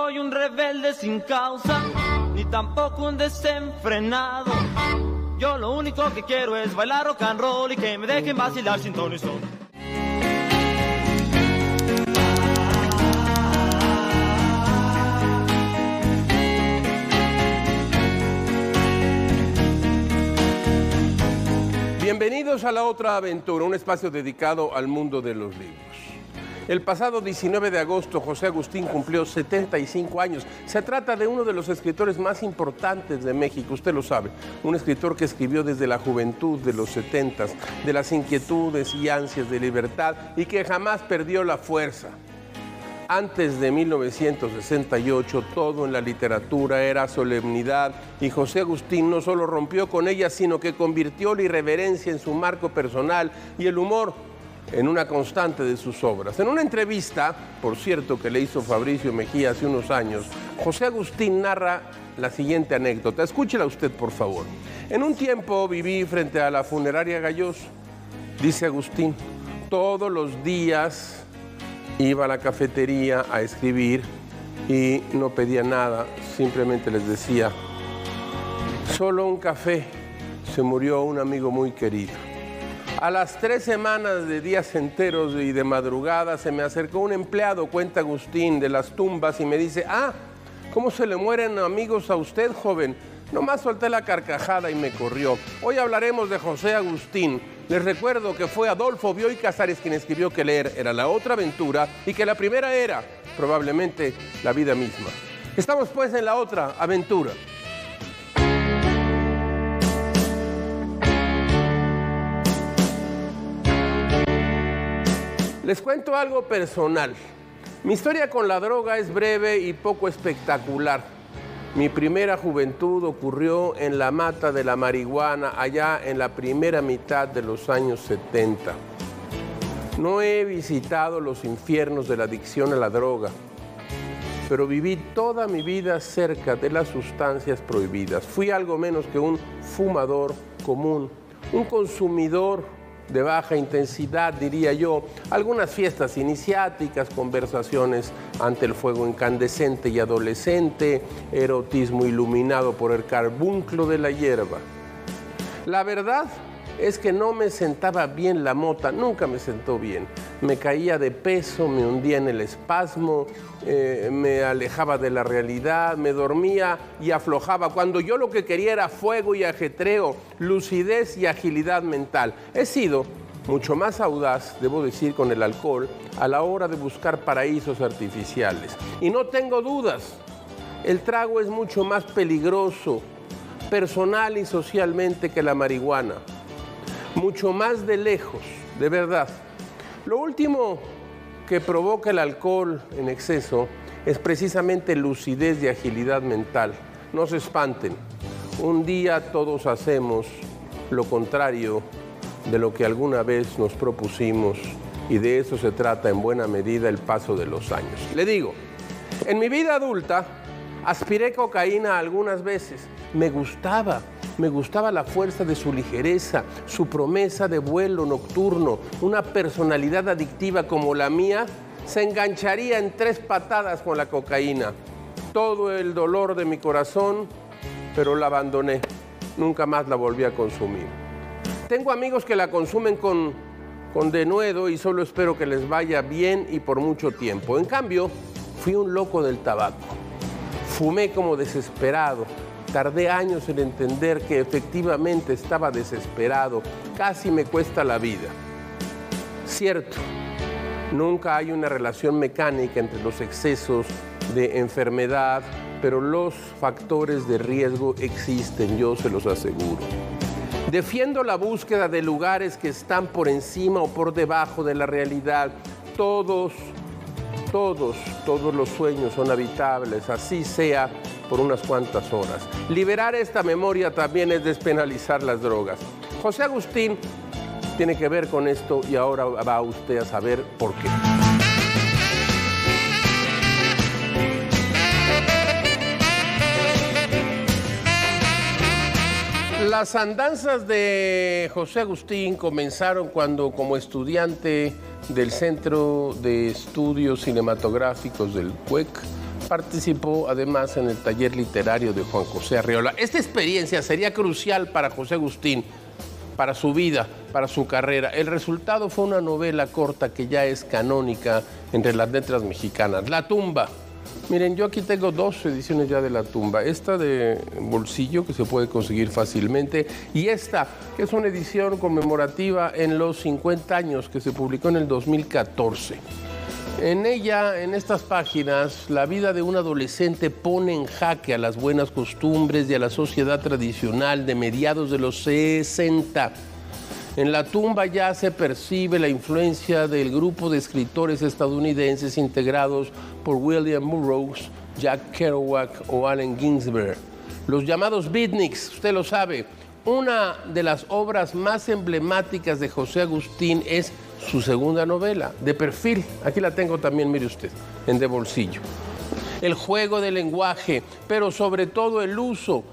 soy un rebelde sin causa, ni tampoco un desenfrenado. Yo lo único que quiero es bailar rock and roll y que me dejen vacilar sin ton y son. Bienvenidos a La Otra Aventura, un espacio dedicado al mundo de los libros. El pasado 19 de agosto, José Agustín cumplió 75 años. Se trata de uno de los escritores más importantes de México, usted lo sabe. Un escritor que escribió desde la juventud de los 70s, de las inquietudes y ansias de libertad, y que jamás perdió la fuerza. Antes de 1968, todo en la literatura era solemnidad, y José Agustín no solo rompió con ella, sino que convirtió la irreverencia en su marco personal y el humor en una constante de sus obras. En una entrevista, por cierto, que le hizo Fabricio Mejía hace unos años, José Agustín narra la siguiente anécdota. Escúchela usted, por favor. En un tiempo viví frente a la funeraria Gayós, dice Agustín. Todos los días iba a la cafetería a escribir y no pedía nada, simplemente les decía, solo un café. Se murió un amigo muy querido. A las 3 semanas de días enteros y de madrugada se me acercó un empleado, cuenta Agustín, de las tumbas y me dice, ¿cómo se le mueren amigos a usted, joven? Nomás solté la carcajada y me corrió. Hoy hablaremos de José Agustín. Les recuerdo que fue Adolfo Bioy Casares quien escribió que leer era la otra aventura y que la primera era, probablemente, la vida misma. Estamos pues en la otra aventura. Les cuento algo personal. Mi historia con la droga es breve y poco espectacular. Mi primera juventud ocurrió en la mata de la marihuana, allá en la primera mitad de los años 70. No he visitado los infiernos de la adicción a la droga, pero viví toda mi vida cerca de las sustancias prohibidas. Fui algo menos que un fumador común, un consumidor de baja intensidad, diría yo, algunas fiestas iniciáticas, conversaciones ante el fuego incandescente y adolescente, erotismo iluminado por el carbunclo de la hierba. La verdad es que no me sentaba bien la mota, nunca me sentó bien. Me caía de peso, me hundía en el espasmo, me alejaba de la realidad, me dormía y aflojaba, cuando yo lo que quería era fuego y ajetreo, lucidez y agilidad mental. He sido mucho más audaz, debo decir, con el alcohol, a la hora de buscar paraísos artificiales. Y no tengo dudas, el trago es mucho más peligroso, personal y socialmente, que la marihuana. Mucho más de lejos, de verdad. Lo último que provoca el alcohol en exceso es precisamente lucidez y agilidad mental. No se espanten, un día todos hacemos lo contrario de lo que alguna vez nos propusimos, y de eso se trata en buena medida el paso de los años. Le digo, en mi vida adulta aspiré cocaína algunas veces. Me gustaba la fuerza de su ligereza, su promesa de vuelo nocturno. Una personalidad adictiva como la mía se engancharía en 3 patadas con la cocaína. Todo el dolor de mi corazón, pero la abandoné. Nunca más la volví a consumir. Tengo amigos que la consumen con denuedo y solo espero que les vaya bien y por mucho tiempo. En cambio, fui un loco del tabaco. Fumé como desesperado. Tardé años en entender que efectivamente estaba desesperado. Casi me cuesta la vida. Cierto, nunca hay una relación mecánica entre los excesos de enfermedad, pero los factores de riesgo existen, yo se los aseguro. Defiendo la búsqueda de lugares que están por encima o por debajo de la realidad. Todos los sueños son habitables, así sea por unas cuantas horas. Liberar esta memoria también es despenalizar las drogas. José Agustín tiene que ver con esto y ahora va usted a saber por qué. Las andanzas de José Agustín comenzaron cuando, como estudiante del Centro de Estudios Cinematográficos del CUEC, Participó además en el taller literario de Juan José Arreola. Esta experiencia sería crucial para José Agustín, para su vida, para su carrera. El resultado fue una novela corta que ya es canónica entre las letras mexicanas, La tumba. Miren, yo aquí tengo 2 ediciones ya de La tumba. Esta de bolsillo, que se puede conseguir fácilmente, y esta, que es una edición conmemorativa en los 50 años, que se publicó en el 2014. En ella, en estas páginas, la vida de un adolescente pone en jaque a las buenas costumbres y a la sociedad tradicional de mediados de los 60. En La tumba ya se percibe la influencia del grupo de escritores estadounidenses integrados por William Burroughs, Jack Kerouac o Allen Ginsberg. Los llamados beatniks, usted lo sabe. Una de las obras más emblemáticas de José Agustín es su segunda novela, De perfil. Aquí la tengo también, mire usted, en De bolsillo. El juego del lenguaje, pero sobre todo el uso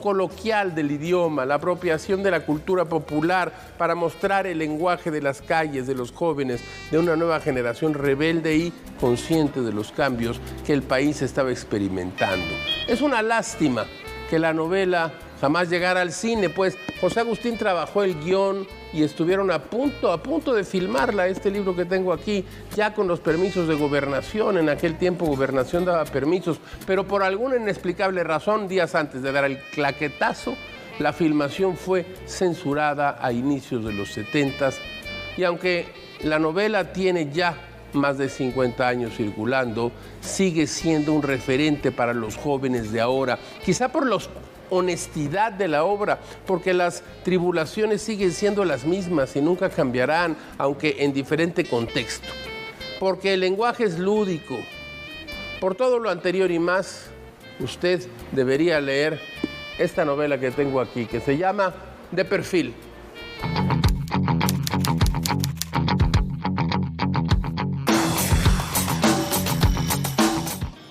coloquial del idioma, la apropiación de la cultura popular para mostrar el lenguaje de las calles, de los jóvenes, de una nueva generación rebelde y consciente de los cambios que el país estaba experimentando. Es una lástima que la novela jamás llegara al cine, pues José Agustín trabajó el guión y estuvieron a punto de filmarla, este libro que tengo aquí, ya con los permisos de Gobernación. En aquel tiempo Gobernación daba permisos, pero por alguna inexplicable razón, días antes de dar el claquetazo, la filmación fue censurada a inicios de los 70s. Y aunque la novela tiene ya más de 50 años circulando, sigue siendo un referente para los jóvenes de ahora, quizá por la honestidad de la obra, porque las tribulaciones siguen siendo las mismas y nunca cambiarán, aunque en diferente contexto. Porque el lenguaje es lúdico. Por todo lo anterior y más, usted debería leer esta novela que tengo aquí, que se llama De perfil.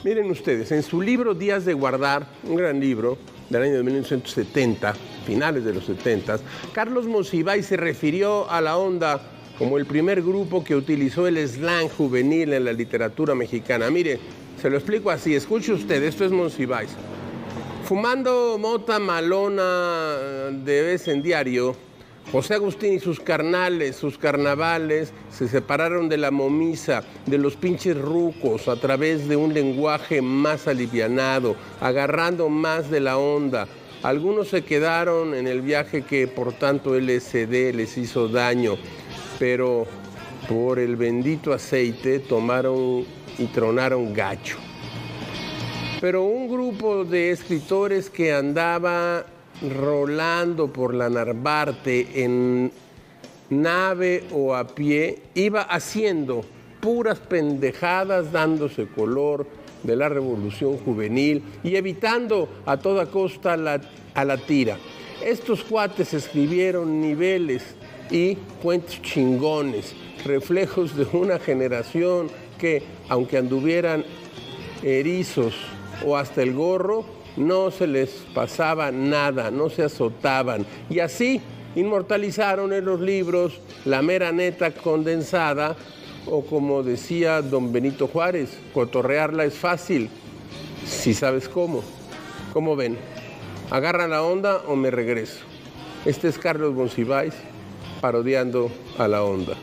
Miren ustedes, en su libro Días de guardar, un gran libro del año de 1970, finales de los 70, Carlos Monsiváis se refirió a la onda como el primer grupo que utilizó el slang juvenil en la literatura mexicana. Mire, se lo explico así, escuche usted, esto es Monsiváis. Fumando mota malona de vez en diario, José Agustín y sus carnales, sus carnavales, se separaron de la momisa, de los pinches rucos, a través de un lenguaje más alivianado, agarrando más de la onda. Algunos se quedaron en el viaje que por tanto LSD les hizo daño, pero por el bendito aceite tomaron y tronaron gacho. Pero un grupo de escritores que andaba rolando por la Narvarte en nave o a pie, iba haciendo puras pendejadas, dándose color de la revolución juvenil y evitando a toda costa a la tira. Estos cuates escribieron niveles y cuentos chingones, reflejos de una generación que, aunque anduvieran erizos o hasta el gorro, no se les pasaba nada, no se azotaban. Y así inmortalizaron en los libros la mera neta condensada, o como decía don Benito Juárez, cotorrearla es fácil, si sabes cómo. ¿Cómo ven? ¿Agarran la onda o me regreso? Este es Carlos Monsiváis parodiando a la onda.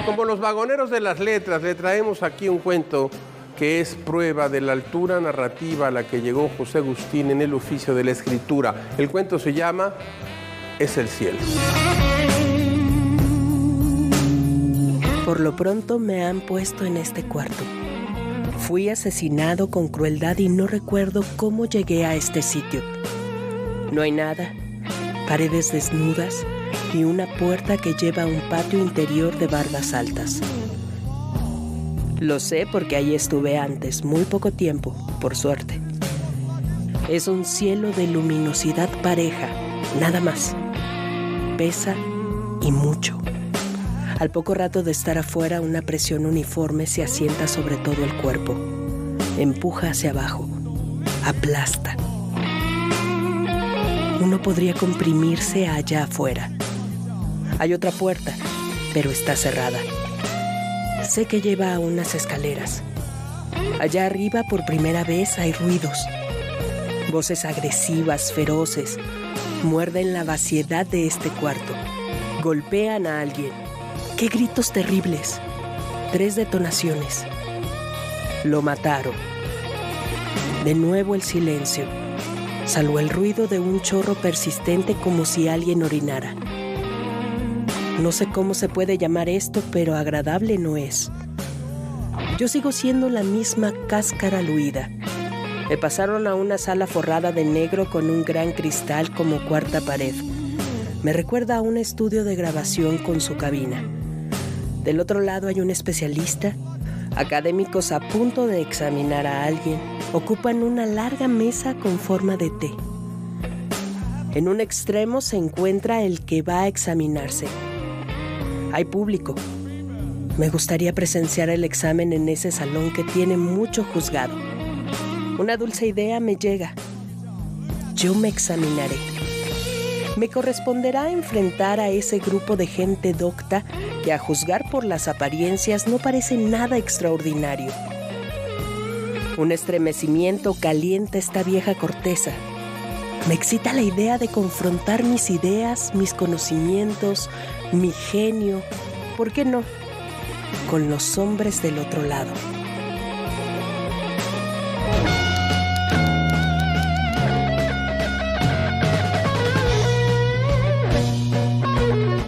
Como los vagoneros de las letras, le traemos aquí un cuento que es prueba de la altura narrativa a la que llegó José Agustín en el oficio de la escritura. El cuento se llama Es el cielo. Por lo pronto me han puesto en este cuarto. Fui asesinado con crueldad y no recuerdo cómo llegué a este sitio. No hay nada, paredes desnudas y una puerta que lleva a un patio interior de bardas altas. Lo sé porque ahí estuve antes, muy poco tiempo, por suerte. Es un cielo de luminosidad pareja, nada más. Pesa y mucho. Al poco rato de estar afuera, una presión uniforme se asienta sobre todo el cuerpo. Empuja hacia abajo, aplasta. Uno podría comprimirse allá afuera. Hay otra puerta, pero está cerrada. Sé que lleva a unas escaleras. Allá arriba, por primera vez, hay ruidos. Voces agresivas, feroces, muerden la vaciedad de este cuarto. Golpean a alguien. ¡Qué gritos terribles! 3 detonaciones. Lo mataron. De nuevo el silencio, salvo el ruido de un chorro persistente como si alguien orinara. No sé cómo se puede llamar esto, pero agradable no es. Yo sigo siendo la misma cáscara luída. Me pasaron a una sala forrada de negro con un gran cristal como cuarta pared. Me recuerda a un estudio de grabación con su cabina. Del otro lado hay un especialista. Académicos a punto de examinar a alguien ocupan una larga mesa con forma de T. En un extremo se encuentra el que va a examinarse. Hay público. Me gustaría presenciar el examen en ese salón que tiene mucho juzgado. Una dulce idea me llega. Yo me examinaré. Me corresponderá enfrentar a ese grupo de gente docta que, a juzgar por las apariencias, no parece nada extraordinario. Un estremecimiento calienta esta vieja corteza. Me excita la idea de confrontar mis ideas, mis conocimientos, mi genio, ¿por qué no?, con los hombres del otro lado.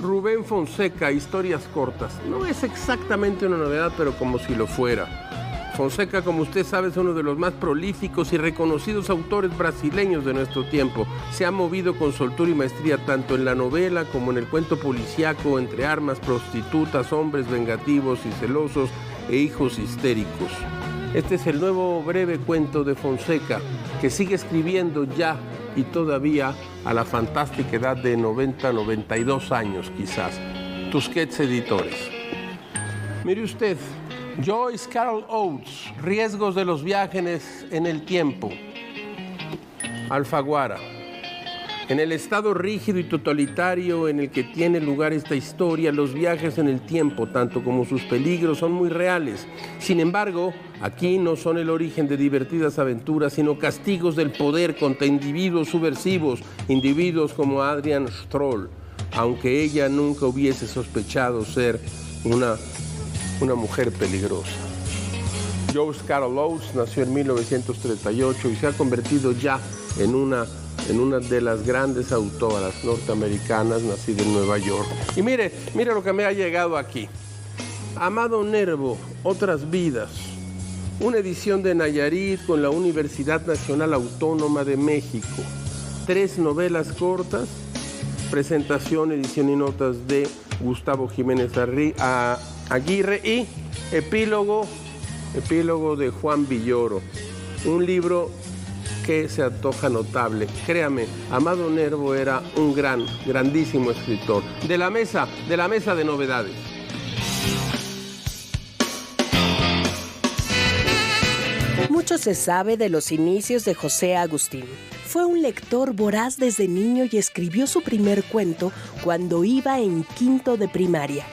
Rubén Fonseca, historias cortas. No es exactamente una novedad, pero como si lo fuera. Fonseca, como usted sabe, es uno de los más prolíficos y reconocidos autores brasileños de nuestro tiempo. Se ha movido con soltura y maestría tanto en la novela como en el cuento policíaco, entre armas, prostitutas, hombres vengativos y celosos e hijos histéricos. Este es el nuevo breve cuento de Fonseca, que sigue escribiendo ya y todavía a la fantástica edad de 92 años quizás. Tusquets Editores. Mire usted, Joyce Carol Oates, Riesgos de los viajes en el tiempo. Alfaguara. En el estado rígido y totalitario en el que tiene lugar esta historia, los viajes en el tiempo, tanto como sus peligros, son muy reales. Sin embargo, aquí no son el origen de divertidas aventuras, sino castigos del poder contra individuos subversivos, individuos como Adrian Stroll, aunque ella nunca hubiese sospechado ser una mujer peligrosa. Joyce Carol Oates nació en 1938 y se ha convertido ya en una de las grandes autoras norteamericanas, nacida en Nueva York. Y mire lo que me ha llegado aquí. Amado Nervo, Otras vidas. Una edición de Nayarit con la Universidad Nacional Autónoma de México. 3 novelas cortas, presentación, edición y notas de Gustavo Jiménez Aguirre y epílogo de Juan Villoro. Un libro que se antoja notable. Créame, Amado Nervo era un grandísimo escritor. De la mesa de novedades. Mucho se sabe de los inicios de José Agustín. Fue un lector voraz desde niño y escribió su primer cuento cuando iba en 5º de primaria.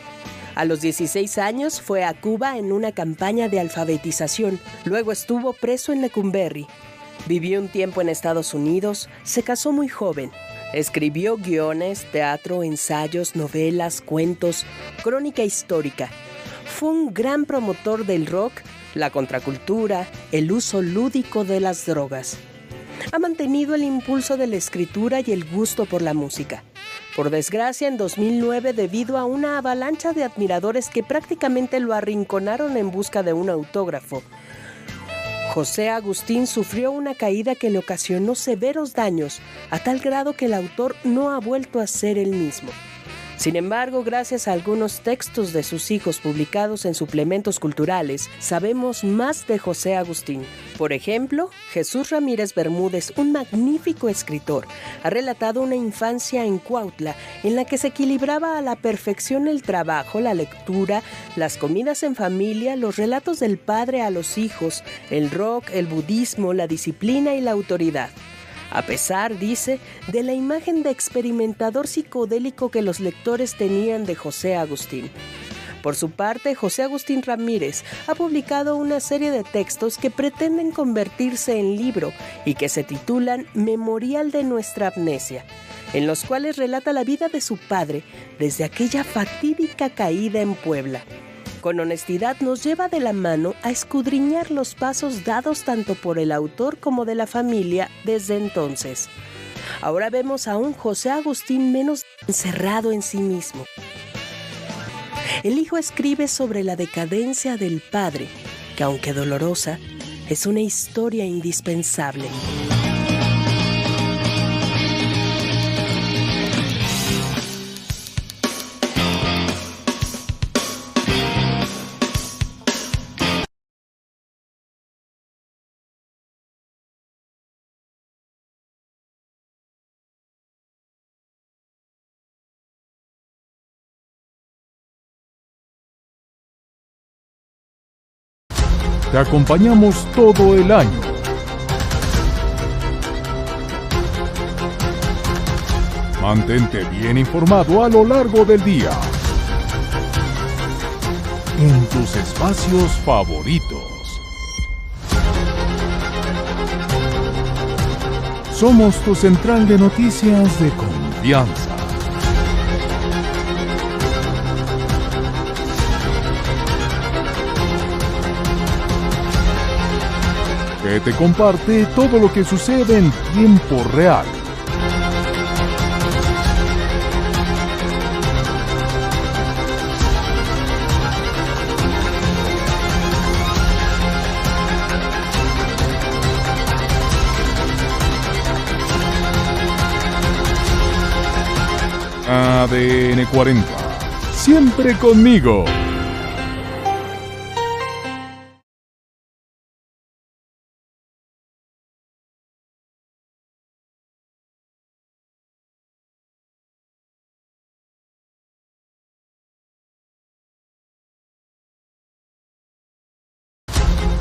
A los 16 años fue a Cuba en una campaña de alfabetización. Luego estuvo preso en Lecumberri. Vivió un tiempo en Estados Unidos. Se casó muy joven. Escribió guiones, teatro, ensayos, novelas, cuentos, crónica histórica. Fue un gran promotor del rock, la contracultura, el uso lúdico de las drogas. Ha mantenido el impulso de la escritura y el gusto por la música. Por desgracia, en 2009, debido a una avalancha de admiradores que prácticamente lo arrinconaron en busca de un autógrafo, José Agustín sufrió una caída que le ocasionó severos daños, a tal grado que el autor no ha vuelto a ser el mismo. Sin embargo, gracias a algunos textos de sus hijos publicados en suplementos culturales, sabemos más de José Agustín. Por ejemplo, Jesús Ramírez Bermúdez, un magnífico escritor, ha relatado una infancia en Cuautla en la que se equilibraba a la perfección el trabajo, la lectura, las comidas en familia, los relatos del padre a los hijos, el rock, el budismo, la disciplina y la autoridad. A pesar, dice, de la imagen de experimentador psicodélico que los lectores tenían de José Agustín. Por su parte, José Agustín Ramírez ha publicado una serie de textos que pretenden convertirse en libro y que se titulan Memorial de nuestra amnesia, en los cuales relata la vida de su padre desde aquella fatídica caída en Puebla. Con honestidad nos lleva de la mano a escudriñar los pasos dados tanto por el autor como de la familia desde entonces. Ahora vemos a un José Agustín menos encerrado en sí mismo. El hijo escribe sobre la decadencia del padre, que aunque dolorosa, es una historia indispensable. Te acompañamos todo el año. Mantente bien informado a lo largo del día. En tus espacios favoritos. Somos tu central de noticias de confianza. Que te comparte todo lo que sucede en tiempo real. ADN 40. Siempre conmigo.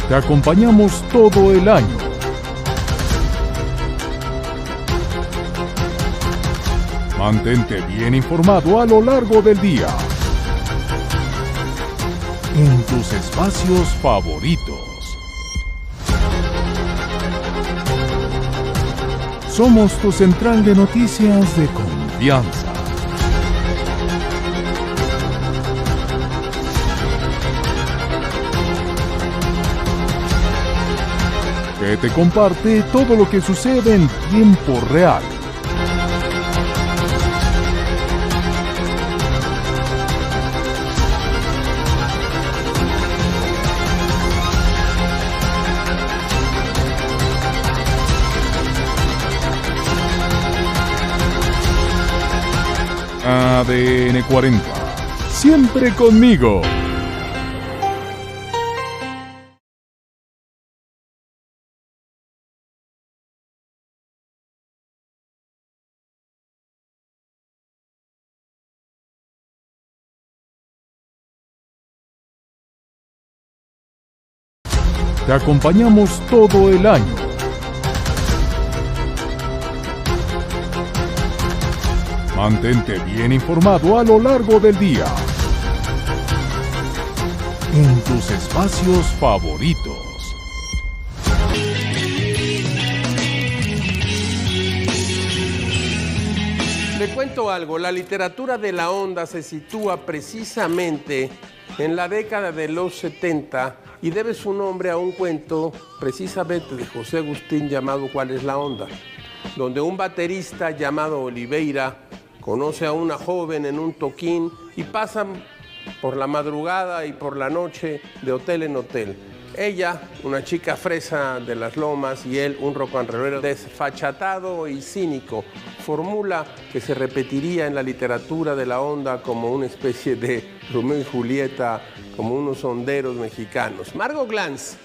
Te acompañamos todo el año. Mantente bien informado a lo largo del día. En tus espacios favoritos. Somos tu central de noticias de confianza. Que te comparte todo lo que sucede en tiempo real. ADN 40. Siempre conmigo. Te acompañamos todo el año. Mantente bien informado a lo largo del día. En tus espacios favoritos. Le cuento algo, la literatura de la onda se sitúa precisamente en la década de los 70 y debe su nombre a un cuento precisamente de José Agustín llamado ¿Cuál es la onda?, donde un baterista llamado Oliveira conoce a una joven en un toquín y pasan por la madrugada y por la noche de hotel en hotel. Ella, una chica fresa de las lomas, y él, un rock and rollero desfachatado y cínico. Fórmula que se repetiría en la literatura de la onda como una especie de Romeo y Julieta, como unos honderos mexicanos. Margot Glantz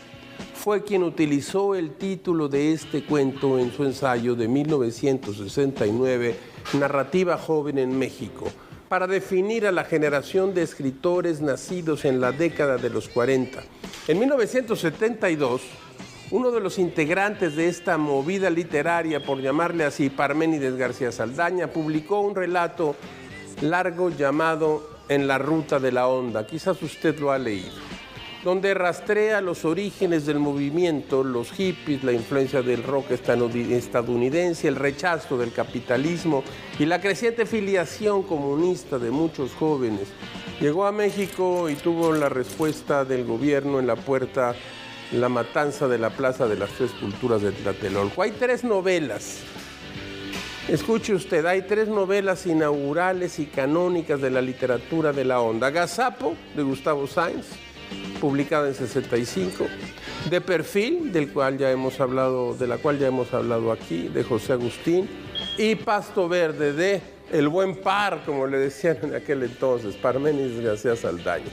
fue quien utilizó el título de este cuento en su ensayo de 1969, Narrativa joven en México, para definir a la generación de escritores nacidos en la década de los 40. En 1972, uno de los integrantes de esta movida literaria, por llamarle así, Parménides García Saldaña, publicó un relato largo llamado En la ruta de la onda, quizás usted lo ha leído, donde rastrea los orígenes del movimiento, los hippies, la influencia del rock estadounidense, el rechazo del capitalismo y la creciente filiación comunista de muchos jóvenes. Llegó a México y tuvo la respuesta del gobierno en la puerta, la matanza de la Plaza de las Tres Culturas de Tlatelolco. Hay 3 novelas. Escuche usted, hay 3 novelas inaugurales y canónicas de la literatura de la onda. Agazapo, de Gustavo Sáenz, publicada en 65. De Perfil, de la cual ya hemos hablado aquí, de José Agustín. Y Pasto Verde, de El Buen Par, como le decían en aquel entonces, Parménides García Saldaña.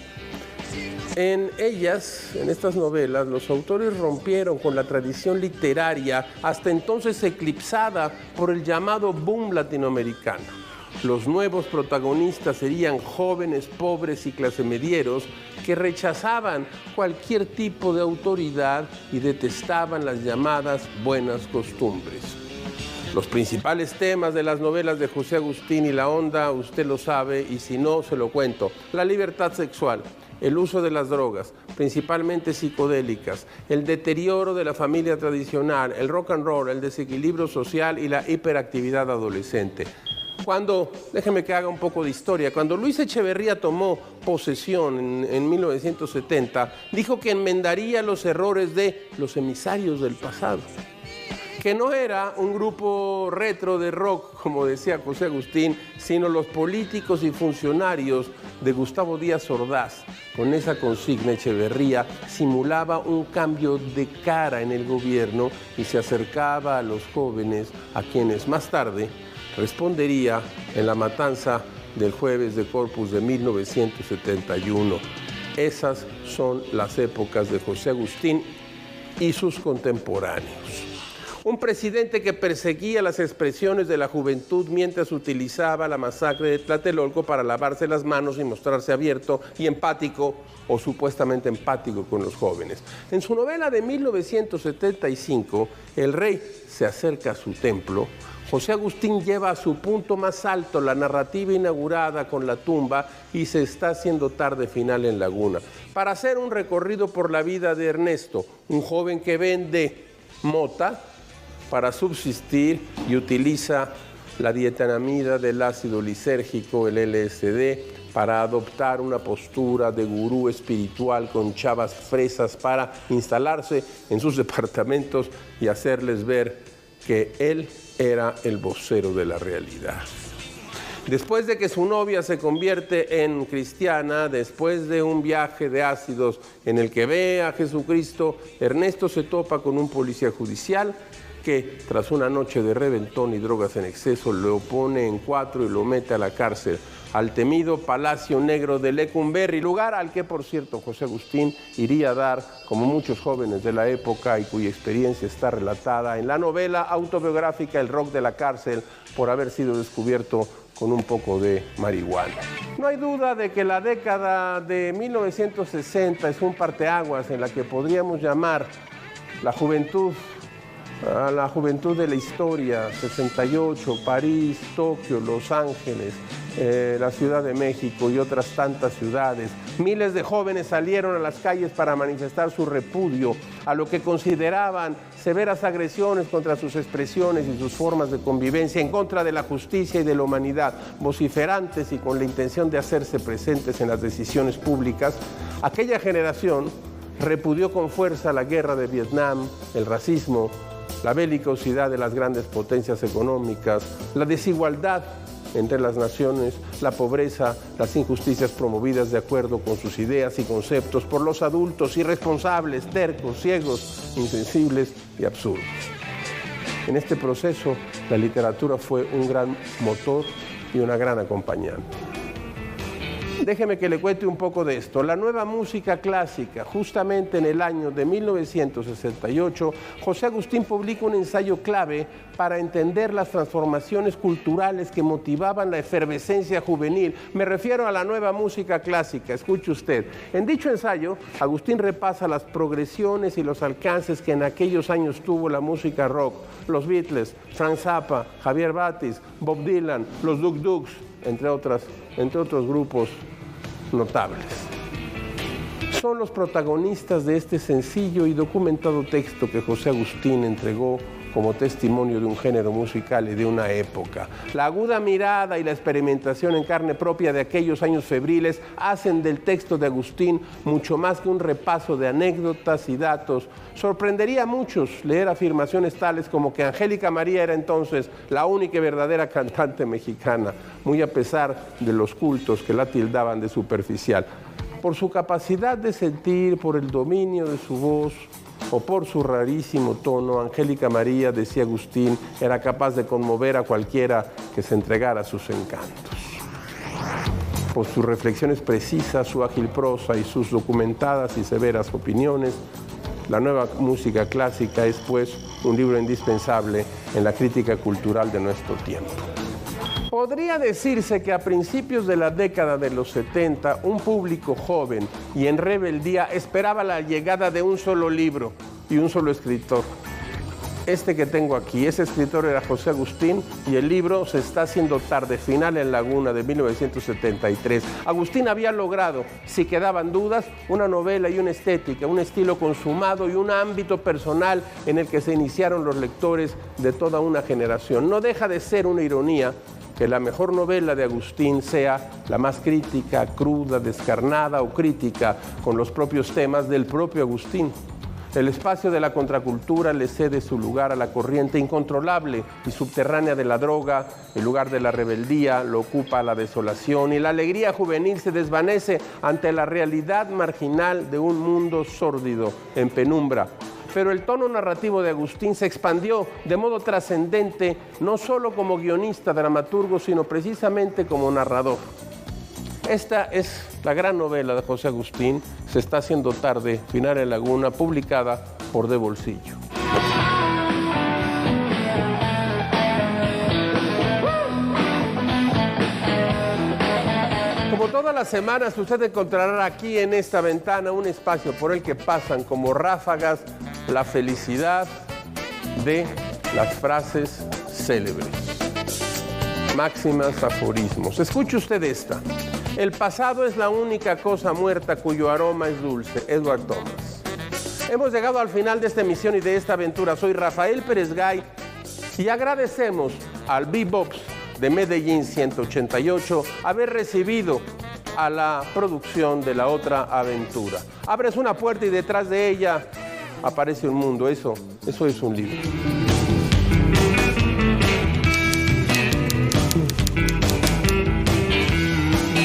En ellas, en estas novelas, los autores rompieron con la tradición literaria hasta entonces eclipsada por el llamado boom latinoamericano. Los nuevos protagonistas serían jóvenes, pobres y clasemedieros que rechazaban cualquier tipo de autoridad y detestaban las llamadas buenas costumbres. Los principales temas de las novelas de José Agustín y la onda, usted lo sabe, y si no, se lo cuento. La libertad sexual, el uso de las drogas, principalmente psicodélicas, el deterioro de la familia tradicional, el rock and roll, el desequilibrio social y la hiperactividad adolescente. Déjeme que haga un poco de historia, cuando Luis Echeverría tomó posesión en 1970, dijo que enmendaría los errores de los emisarios del pasado, que no era un grupo retro de rock, como decía José Agustín, sino los políticos y funcionarios de Gustavo Díaz Ordaz. Con esa consigna, Echeverría simulaba un cambio de cara en el gobierno y se acercaba a los jóvenes, a quienes más tarde respondería en la matanza del Jueves de Corpus de 1971. Esas son las épocas de José Agustín y sus contemporáneos. Un presidente que perseguía las expresiones de la juventud mientras utilizaba la masacre de Tlatelolco para lavarse las manos y mostrarse abierto y empático, o supuestamente empático, con los jóvenes. En su novela de 1975, El rey se acerca a su templo, José Agustín lleva a su punto más alto la narrativa inaugurada con La tumba y Se está haciendo tarde final en Laguna, para hacer un recorrido por la vida de Ernesto, un joven que vende mota para subsistir y utiliza la dietanamida del ácido lisérgico, el LSD, para adoptar una postura de gurú espiritual con chavas fresas para instalarse en sus departamentos y hacerles ver que él era el vocero de la realidad. Después de que su novia se convierte en cristiana, después de un viaje de ácidos en el que ve a Jesucristo, Ernesto se topa con un policía judicial que, tras una noche de reventón y drogas en exceso, lo pone en 4 y lo mete a la cárcel, al temido Palacio Negro de Lecumberri, lugar al que, por cierto, José Agustín iría a dar, como muchos jóvenes de la época y cuya experiencia está relatada en la novela autobiográfica El rock de la cárcel, por haber sido descubierto con un poco de marihuana. No hay duda de que la década de 1960 es un parteaguas en la que podríamos llamar la juventud, a la juventud de la historia. 68, París, Tokio, Los Ángeles, la Ciudad de México y otras tantas ciudades. Miles de jóvenes salieron a las calles para manifestar su repudio a lo que consideraban severas agresiones contra sus expresiones y sus formas de convivencia, en contra de la justicia y de la humanidad, vociferantes y con la intención de hacerse presentes en las decisiones públicas. Aquella generación repudió con fuerza la guerra de Vietnam, el racismo, la belicosidad de las grandes potencias económicas, la desigualdad entre las naciones, la pobreza, las injusticias promovidas de acuerdo con sus ideas y conceptos por los adultos irresponsables, tercos, ciegos, insensibles y absurdos. En este proceso, la literatura fue un gran motor y una gran acompañante. Déjeme que le cuente un poco de esto. La nueva música clásica, justamente en el año de 1968, José Agustín publica un ensayo clave para entender las transformaciones culturales que motivaban la efervescencia juvenil. Me refiero a la nueva música clásica. Escuche usted. En dicho ensayo, Agustín repasa las progresiones y los alcances que en aquellos años tuvo la música rock. Los Beatles, Frank Zappa, Javier Batis, Bob Dylan, los Duk Duks, entre otros grupos notables. Son los protagonistas de este sencillo y documentado texto que José Agustín entregó como testimonio de un género musical y de una época. La aguda mirada y la experimentación en carne propia de aquellos años febriles hacen del texto de Agustín mucho más que un repaso de anécdotas y datos. Sorprendería a muchos leer afirmaciones tales como que Angélica María era entonces la única y verdadera cantante mexicana, muy a pesar de los cultos que la tildaban de superficial. Por su capacidad de sentir, por el dominio de su voz, o por su rarísimo tono, Angélica María, decía Agustín, era capaz de conmover a cualquiera que se entregara a sus encantos. Por sus reflexiones precisas, su ágil prosa y sus documentadas y severas opiniones, la nueva música clásica es, pues, un libro indispensable en la crítica cultural de nuestro tiempo. Podría decirse que a principios de la década de los 70, un público joven y en rebeldía esperaba la llegada de un solo libro y un solo escritor. Este que tengo aquí, ese escritor era José Agustín y el libro Se está haciendo tarde, Final en Laguna, de 1973. Agustín había logrado, si quedaban dudas, una novela y una estética, un estilo consumado y un ámbito personal en el que se iniciaron los lectores de toda una generación. No deja de ser una ironía que la mejor novela de Agustín sea la más crítica, cruda, descarnada o crítica con los propios temas del propio Agustín. El espacio de la contracultura le cede su lugar a la corriente incontrolable y subterránea de la droga, el lugar de la rebeldía lo ocupa la desolación y la alegría juvenil se desvanece ante la realidad marginal de un mundo sórdido, en penumbra. Pero el tono narrativo de Agustín se expandió de modo trascendente, no solo como guionista, dramaturgo, sino precisamente como narrador. Esta es la gran novela de José Agustín, Se está haciendo tarde, Final en Laguna, publicada por De Bolsillo. Como todas las semanas, usted encontrará aquí en esta ventana un espacio por el que pasan como ráfagas la felicidad de las frases célebres, máximas, aforismos. Escuche usted esta. El pasado es la única cosa muerta cuyo aroma es dulce. Edward Thomas. Hemos llegado al final de esta emisión y de esta aventura. Soy Rafael Pérez Gay y agradecemos al Bebops de Medellín 188 haber recibido a la producción de La Otra Aventura. Abres una puerta y detrás de ella aparece un mundo. Eso es un libro.